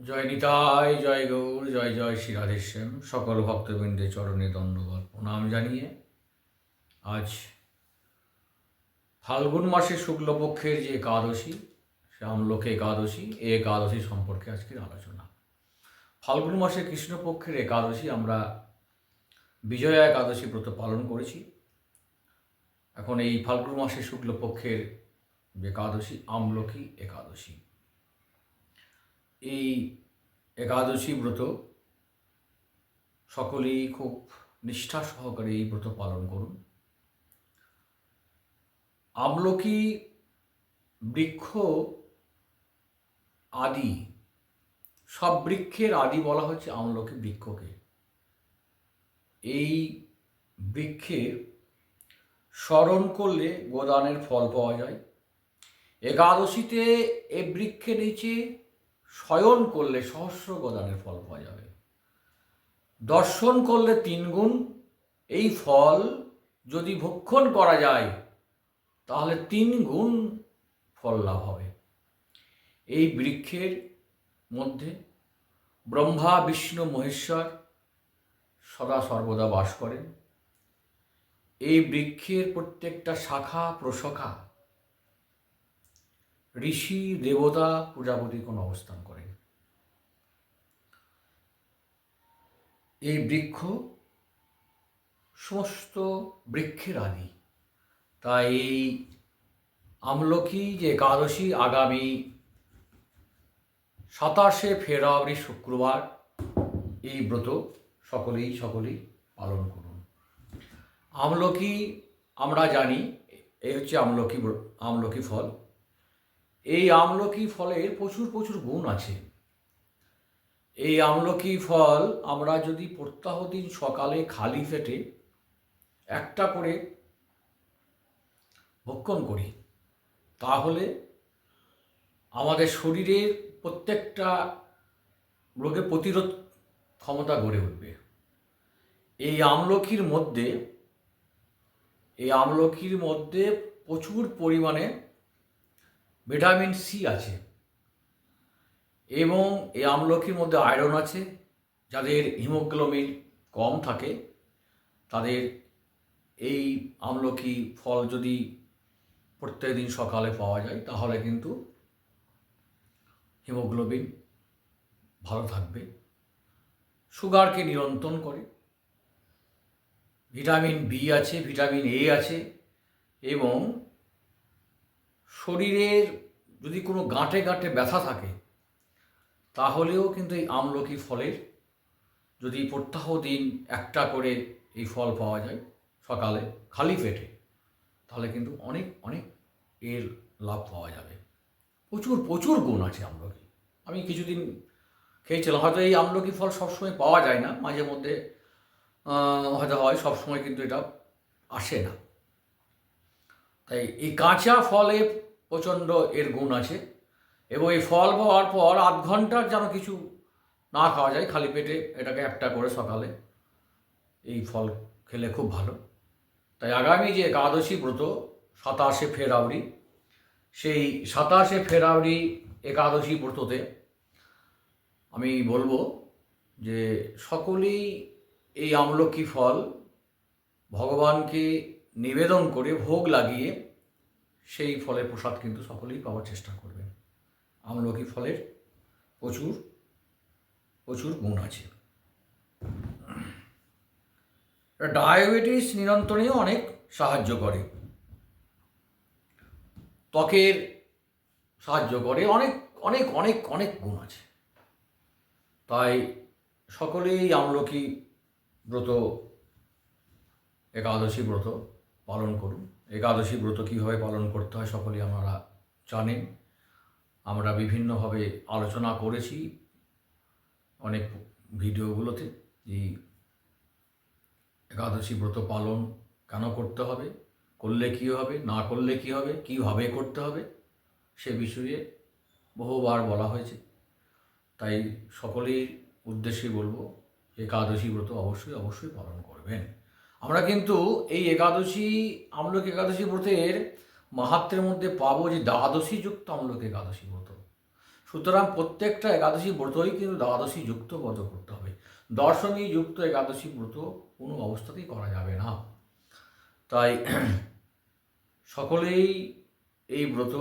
জয় নিতাই, জয় গৌর, জয় জয় শ্রী রাধেশ্যাম। সকল ভক্তবৃন্দের চরণে দণ্ডবত প্রণাম জানিয়ে আজ ফাল্গুন মাসের শুক্লপক্ষের যে একাদশী, সে আমলকি একাদশী, এই একাদশী সম্পর্কে আজকের আলোচনা। ফাল্গুন মাসের কৃষ্ণপক্ষের একাদশী আমরা বিজয়া একাদশী ব্রত পালন করেছি। এখন এই ফাল্গুন মাসের শুক্লপক্ষের যে একাদশী, আমলকি একাদশী, এই একাদশী ব্রত সকলেই খুব নিষ্ঠা সহকারে এই ব্রত পালন করুন। আমলকি বৃক্ষ আদি, সব বৃক্ষের আদি বলা হচ্ছে আমলকি বৃক্ষকে। এই বৃক্ষের স্মরণ করলে গোদানের ফল পাওয়া যায়। একাদশীতে এই বৃক্ষের নিচে শয়ন করলে সহস্র গোদানের ফল পাওয়া যাবে। দর্শন করলে 3 গুণ। এই ফল যদি ভক্ষণ করা যায় তাহলে 3 গুণ ফল লাভ হবে। এই বৃক্ষের মধ্যে ব্রহ্মা, বিষ্ণু, মহেশ্বর সদা সর্বদা বাস করেন। এই বৃক্ষের প্রত্যেকটা শাখা প্রশাখা ঋষি, দেবতা, প্রজাপতি কোন অবস্থান করেন। এই বৃক্ষ সমস্ত বৃক্ষের আদি। তাই এই আমলকি যে একাদশী আগামী 27শে ফেব্রুয়ারি শুক্রবার, এই ব্রত সকলেই পালন করুন। আমলকি আমরা জানি, এই হচ্ছে আমলকি ফল। এই আমলকি ফলের প্রচুর গুণ আছে। এই আমলকি ফল আমরা যদি প্রত্যহ দিন সকালে খালি পেটে একটা করে ভক্ষণ করি তাহলে আমাদের শরীরের প্রত্যেকটা রোগের প্রতিরোধ ক্ষমতা গড়ে উঠবে। এই আমলকির মধ্যে প্রচুর পরিমাণে ভিটামিন সি আছে এবং এই আমলকির মধ্যে আয়রন আছে। যাদের হিমোগ্লোবিন কম থাকে তাদের এই আমলকি ফল যদি প্রত্যেক দিন সকালে পাওয়া যায় তাহলে কিন্তু হিমোগ্লোবিন ভালো থাকবে। সুগারকে নিয়ন্ত্রণ করে। ভিটামিন বি আছে, ভিটামিন এ আছে এবং শরীরের যদি কোনো গাঁটে ব্যথা থাকে তাহলেও কিন্তু এই আমলকি ফলের যদি প্রত্যহ দিন একটা করে এই ফল পাওয়া যায় সকালে খালি পেটে তাহলে কিন্তু অনেক এর লাভ পাওয়া যাবে। প্রচুর গুণ আছে আমলকি। আমি কিছুদিন খেয়েছিলাম। হয়তো এই আমলকি ফল সবসময় পাওয়া যায় না, মাঝে মধ্যে হয়তো হয়, সবসময় কিন্তু এটা আসে না। তাই এই কাঁচা ফলে প্রচণ্ড এর গুণ আছে এবং এই ফল পাওয়ার পর 8 ঘন্টার যেন কিছু না খাওয়া যায়, খালি পেটে এটাকে একটা করে সকালে এই ফল খেলে খুব ভালো। তাই আগামী যে একাদশী ব্রত 27শে ফেব্রুয়ারি, সেই 27শে ফেব্রুয়ারি একাদশী ব্রততে আমি বলবো যে সকলেই এই আমলকি ফল ভগবানকে নিবেদন করে ভোগ লাগিয়ে সেই ফলের প্রসাদ কিন্তু সকলেই পাওয়ার চেষ্টা করবেন। আমলকি ফলের প্রচুর গুণ আছে। ডায়াবেটিস নিয়ন্ত্রণেও অনেক সাহায্য করে, ত্বকের সাহায্য করে, অনেক গুণ আছে। তাই সকলেই আমলকি ব্রত, একাদশী ব্রত পালন করুন। একাদশী ব্রত কীভাবে পালন করতে হয় সকলেই আপনারা জানেন। আমরা বিভিন্নভাবে আলোচনা করেছি অনেক ভিডিওগুলোতে। এই একাদশী ব্রত পালন কেন করতে হবে, করলে কী হবে, না করলে কী হবে, কীভাবে করতে হবে সে বিষয়ে বহুবার বলা হয়েছে। তাই সকলের উদ্দেশ্যে বলবো একাদশী ব্রত অবশ্যই পালন করবেন। আমরা কিন্তু এই আমলকি একাদশী ব্রতের মাহাত্ম্যের মধ্যে পাবো যে দ্বাদশী যুক্ত আমলকি একাদশী ব্রত। সুতরাং প্রত্যেকটা একাদশী ব্রতই কিন্তু দ্বাদশী যুক্ত ব্রত করতে হবে। দশমী যুক্ত একাদশী ব্রত কোনো অবস্থাতেই করা যাবে না। তাই সকলেই এই ব্রত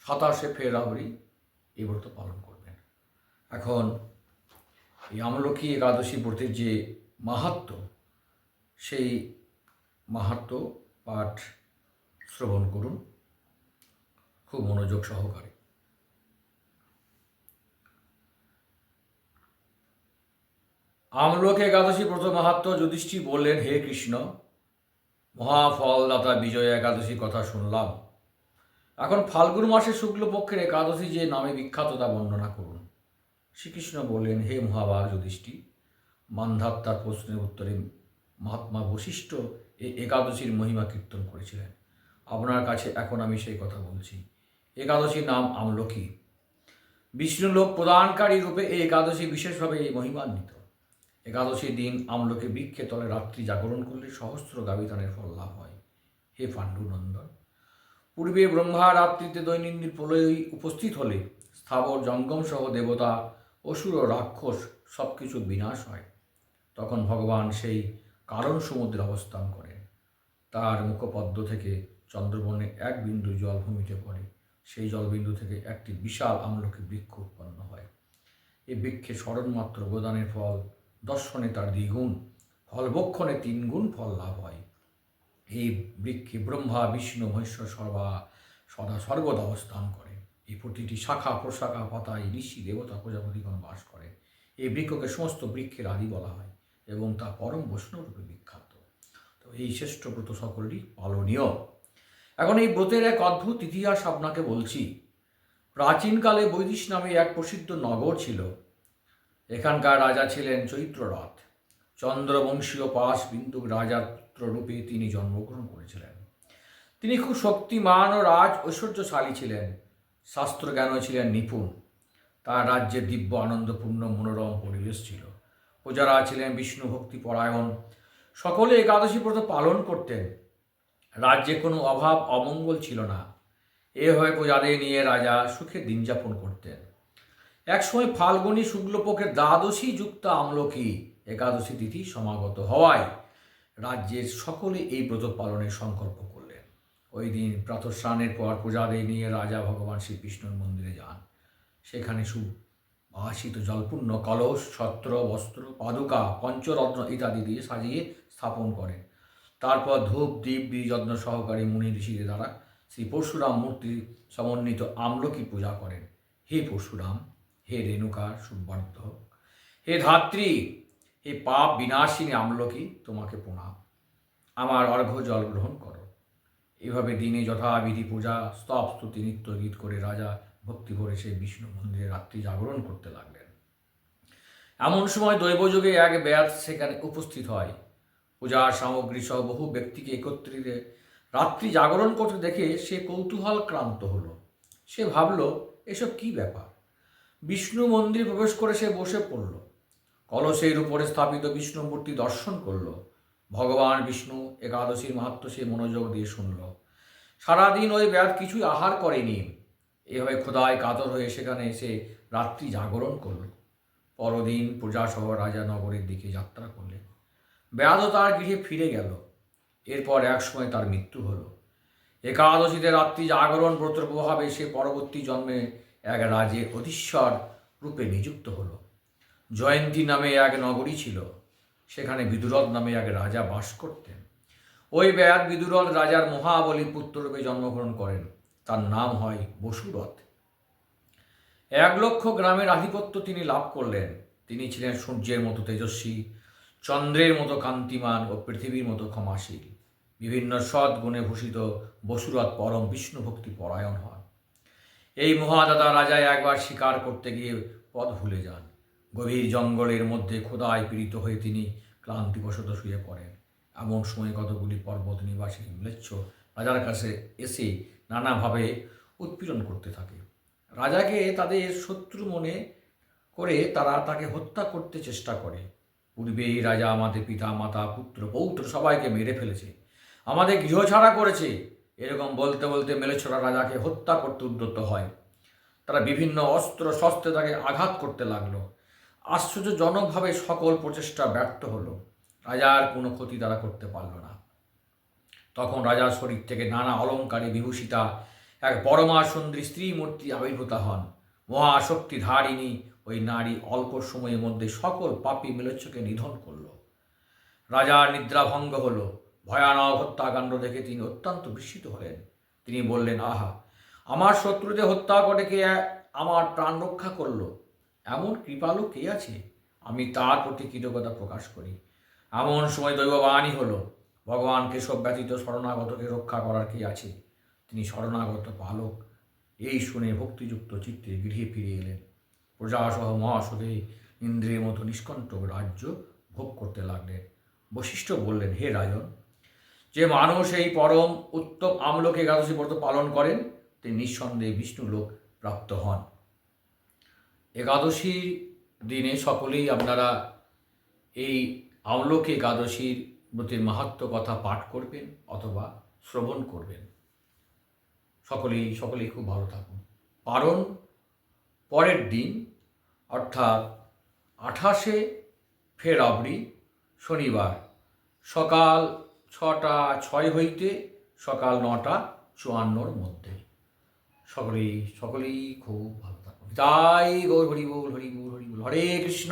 27শে ফেব্রুয়ারি এই ব্রত পালন করবেন। এখন এই আমলকি একাদশী ব্রতের যে মাহাত্ম্য, সেই মাহাত্ম্য পাঠ শ্রবণ করুন খুব মনোযোগ সহকারে। আমলকি একাদশী ব্রত মাহাত্ম্য। যুধিষ্ঠির বললেন, হে কৃষ্ণ, মহাফলদাতা বিজয়া একাদশীর কথা শুনলাম। এখন ফাল্গুন মাসে শুক্লপক্ষের একাদশী যে নামে বিখ্যাত তা বর্ণনা করুন। শ্রীকৃষ্ণ বললেন, হে মহাভাগ যুধিষ্ঠির, মান্ধাত্তার প্রশ্নের উত্তরে মহাত্মা বশিষ্ঠ এই একাদশীর মহিমা কীর্তন করেছিলেন। আপনার কাছে এখন আমি সেই কথা বলছি। একাদশীর নাম আমলকি। বিষ্ণুলোক প্রদানকারী রূপে এই একাদশী বিশেষভাবে এই মহিমান্বিত। একাদশীর দিন আমলকি বৃক্ষে তলে রাত্রি জাগরণ করলে সহস্র গাবিতানের ফল লাভ হয়। হে পাণ্ডুনন্দন, পূর্বে ব্রহ্মা রাত্রিতে দৈনন্দিন প্রলয় উপস্থিত হলে স্থাবর জঙ্গম সহ দেবতা, অসুর ও রাক্ষস সব কিছু বিনাশ হয়। তখন ভগবান সেই কারণ সমুদ্রে অবস্থান করেন। তার মুখপদ্ম থেকে চন্দ্রবর্ণে এক বিন্দু জল ভূমিতে পড়ে। সেই জলবিন্দু থেকে একটি বিশাল আমলকি বৃক্ষ উৎপন্ন হয়। এই বৃক্ষে স্মরণমাত্র প্রদানের ফল দর্শনে তার দ্বিগুণ, ফলবক্ষণে 3 গুণ ফল লাভ হয়। এই বৃক্ষে ব্রহ্মা, বিষ্ণু, মহেশ্বর সদা সর্বদা অবস্থান করে। এই প্রতিটি শাখা প্রশাখা পাতায় ঋষি, দেবতা, প্রজাপতিগণ বাস করে। এই বৃক্ষকে সমস্ত বৃক্ষের আদি বলা হয় এবং তা পরম বৈষ্ণবরূপে বিখ্যাত। তো এই শ্রেষ্ঠ ব্রত সকলেরই পালনীয়। এখন এই ব্রতের এক অদ্ভুত ইতিহাস আপনাকে বলছি। প্রাচীনকালে বৈদিশ নামে এক প্রসিদ্ধ নগর ছিল। এখানকার রাজা ছিলেন চৈত্ররথ। চন্দ্রবংশীয় পাশ বিন্দু রাজার পুত্ররূপে তিনি জন্মগ্রহণ করেছিলেন। তিনি খুব শক্তিমান ও রাজ ঐশ্বর্যশালী ছিলেন। শাস্ত্রজ্ঞানও ছিলেন নিপুণ। তার রাজ্যে দিব্য আনন্দপূর্ণ মনোরম পরিবেশ ছিল। প্রজারা ছিলেন বিষ্ণু ভক্তি পরায়ণ। সকলে একাদশী ব্রত পালন করতেন। রাজ্যে কোনো অভাব অমঙ্গল ছিল না। এভাবে প্রজাদের নিয়ে রাজা সুখে দিন যাপন করতেন। একসময় ফাল্গুনী শুক্লপক্ষের দ্বাদশী যুক্ত আমলকি একাদশী তিথি সমাগত হওয়ায় রাজ্যের সকলে এই ব্রত পালনের সংকল্প করলেন। ওই দিন প্রাতঃস্নানের পর প্রজাদের নিয়ে রাজা ভগবান শ্রীকৃষ্ণের মন্দিরে যান। সেখানে সুবাসিত জলপূর্ণ কলস, ছত্র, বস্ত্র, পাদুকা, পঞ্চরত্ন ইত্যাদি দিয়ে সাজিয়ে স্থাপন করেন। তারপর ধূপ দীপ যত্ন সহকারে মুনি ঋষিদের দ্বারা শ্রী পরশুরাম মূর্তি সমন্বিত আমলকি পূজা করেন। হে পরশুরাম, হে রেণুকা সুবর্ধক, হে ধাত্রী, হে পাপ বিনাশিনী আমলকি, তোমাকে প্রণাম। আমার অর্ঘ্য জল গ্রহণ করো। এভাবে দিনে যথাবিধি পূজা, স্তব, স্তুতি, নৃত্য গীত করে রাজা ভক্তি ভরে সেই বিষ্ণু মন্দিরে রাত্রি জাগরণ করতে লাগলেন। এমন সময় দৈবযোগে এক ব্যাস সেখানে উপস্থিত হয়। পূজার সামগ্রী সহ বহু ব্যক্তিকে একত্রিত রাত্রি জাগরণ করতে দেখে সে কৌতূহল ক্রান্ত হলো। সে ভাবল, এসব কি ব্যাপার। বিষ্ণু মন্দির প্রবেশ করে সে বসে পড়ল। কলসের উপরে স্থাপিত বিষ্ণু মূর্তি দর্শন করল। ভগবান বিষ্ণু একাদশীর মাহাত্ম্য সে মনোযোগ দিয়ে শুনল। সারাদিন ওই ব্যাস কিছুই আহার করেনি। এভাবে ক্ষুধায় কাতর হয়ে সেখানে এসে রাত্রি জাগরণ করল। পরদিন প্রজাসহ রাজা নগরের দিকে যাত্রা করলেন। ব্যাধও তার গৃহে ফিরে গেল। এরপর এক সময় তার মৃত্যু হলো। একাদশীতে রাত্রি জাগরণ ব্রতের প্রভাবে সে পরবর্তী জন্মে এক রাজে অধীশ্বর রূপে নিযুক্ত হল। জয়ন্তী নামে এক নগরী ছিল। সেখানে বিদুরথ নামে এক রাজা বাস করতেন। ওই ব্যাস বিদুরথ রাজার মহাবলী পুত্ররূপে জন্মগ্রহণ করেন। তার নাম হয় বসুরথ। 1,00,000 গ্রামের আধিপত্য তিনি লাভ করলেন। তিনি ছিলেন সূর্যের মতো তেজস্বী, চন্দ্রের মতো কান্তিমান ও পৃথিবীর মতো ক্ষমাশীল। বিভিন্ন সৎ গুণে ভূষিত বসুরথ পরম বিষ্ণু ভক্তি পরায়ণ হন। এই মহাদাতা রাজা একবার শিকার করতে গিয়ে পথ ভুলে যান। গভীর জঙ্গলের মধ্যে ক্ষুধায় পীড়িত হয়ে তিনি ক্লান্তিবশত শুয়ে পড়েন। এমন সময় কতগুলি পর্বত নিবাসী ম্লেচ্ছ রাজার কাছে এসে নানাভাবে উৎপীড়ন করতে থাকে। রাজাকে তাদের শত্রু মনে করে তারা তাকে হত্যা করতে চেষ্টা করে। পূর্বেই রাজা আমাদের পিতা মাতা পুত্র পৌত্র সবাইকে মেরে ফেলেছে, আমাদের গৃহ ছাড়া করেছে, এরকম বলতে বলতে মেলেছরা রাজাকে হত্যা করতে উদ্যত হয়। তারা বিভিন্ন অস্ত্র শস্ত্রে তাকে আঘাত করতে লাগলো। আশ্চর্যজনকভাবে সকল প্রচেষ্টা ব্যর্থ হলো। রাজার কোনো ক্ষতি তারা করতে পারল না। তখন রাজার শরীর থেকে নানা অলঙ্কারে বিভূষিতা এক পরমা সুন্দরী স্ত্রী মূর্তি আবির্ভূত হন। মহাশক্তি ধারিণী ওই নারী অল্প সময়ের মধ্যে সকল পাপী মিলেচ্ছকে নিধন করল। রাজার নিদ্রাভঙ্গ হল। ভয়ানক হত্যাকাণ্ড দেখে তিনি অত্যন্ত বিস্মিত হলেন। তিনি বললেন, আহা, আমার শত্রুদের হত্যা করে কে আমার প্রাণ রক্ষা করল? এমন কৃপালু কে আছে? আমি তার প্রতি কৃতজ্ঞতা প্রকাশ করি। এমন সময় দৈববাণী হলো, ভগবান কেশব ব্যতীত শরণাগতকে রক্ষা করার কে আছে? তিনি শরণাগত পালক। এই শুনে ভক্তিযুক্ত চিত্তে গৃহে ফিরে এলেন। প্রজাসহ মহাসুধে ইন্দ্রের মতো নিষ্কণ্টক রাজ্য ভোগ করতে লাগলেন। বশিষ্ঠ বললেন, হে রাজন, যে মানুষ এই পরম উত্তম আমলোক একাদশী ব্রত পালন করেন তিনি নিঃসন্দেহে বিষ্ণুলোক প্রাপ্ত হন। একাদশীর দিনে সকলেই আপনারা এই আমলোক একাদশীর ব্রতের মাহাত্ম্য কথা পাঠ করবেন অথবা শ্রবণ করবেন। সকলেই খুব ভালো থাকুন। পারণ পরের দিন অর্থাৎ 28শে ফেব্রুয়ারি শনিবার সকাল 6টা 6 হইতে সকাল 9টা 54 মধ্যে। সকলেই খুব ভালো থাকুন। তাই গৌর হরি বল, হরি বল, হরি বল। হরে কৃষ্ণ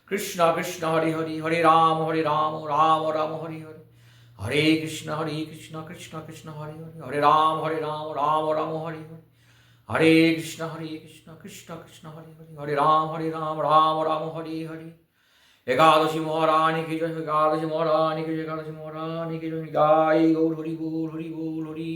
কৃষ্ণ কৃষ্ণ হরে হরে, হরে রাম রাম রাম হরে হরে। হরে কৃষ্ণ কৃষ্ণ কৃষ্ণ হরে হরে, হরে রাম রাম রাম হরে হরে। হরে কৃষ্ণ কৃষ্ণ কৃষ্ণ হরে হরে, হরে রাম রাম রাম হরে হরে। একাদশী মহারানী কি জয়, একাদশী মহারানী কি জয়, একাদশী মহারানী কি জয়। গাই গৌর হরি বল, হরি বল, হরি।